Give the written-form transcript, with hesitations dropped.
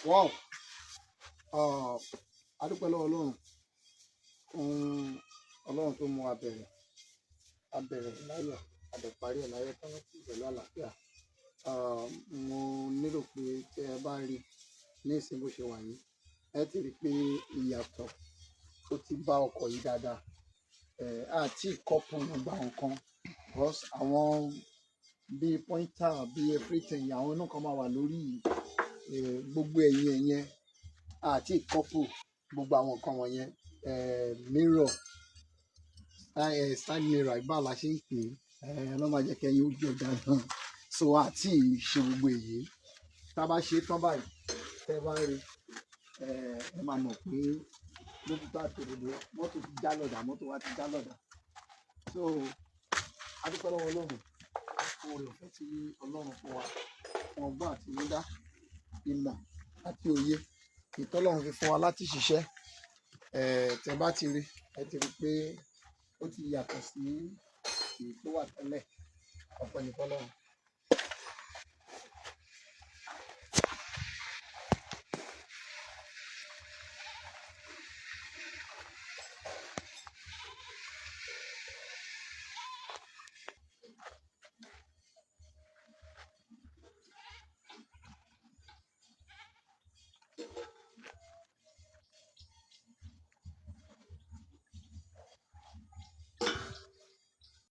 Wow. A dúpẹ́ lọ́wọ́ Ọlọ́run fún Ọlọ́run tó mú wa bẹ̀rẹ̀. A bẹ̀rẹ̀ láyọ̀, a dẹ̀ parí ẹ̀ láyọ̀ tán pẹ̀lú àlàáfíà. Mo lérò pé tí ẹ bá rí ní ìsìn bó ṣe wà yìí, ẹ ti rí pé ìyàtọ̀ ó ti bá ọkọ̀ yìí dáadáa. Àti ìkọ́pù gbogbo àwọn nǹkan, because àwọn bíi pointer bíi everything àwọn inú kan máa wà lórí gbogbo ẹ̀yìn ẹ̀yẹn. Àti ìkọ́pù gbogbo àwọn nǹkan wọ̀nyẹn, mirror, side mirror ìbá la ṣe ń pè é, ló máa jẹ́ kí ẹyin ojú ọjà náà. So àti ṣe gbogbo èyí, tá a bá ṣe tán báyìí, tẹ́ bá rí, ẹ máa mọ̀ pé lókùtà tòdodo mọ́tò ti já lọ́dà, mọ́tò wa ti já lọ́dà. So a dúpẹ́ lọ́wọ́ Ọlọ́run fún oore ọ̀fẹ́ tí Ọlọ́run fún wa, fún ọgbọ́n àtinúdá, ìmọ̀ àti òye ìtọ́lọ́run fi fún wa láti ṣiṣẹ́. Tẹ́ bá ti rí, ẹ ti rí pé ó ti yàtọ̀ sí èyí tó wà tẹ́lẹ̀. Ọpẹ́ ni f'Ọlọ́run.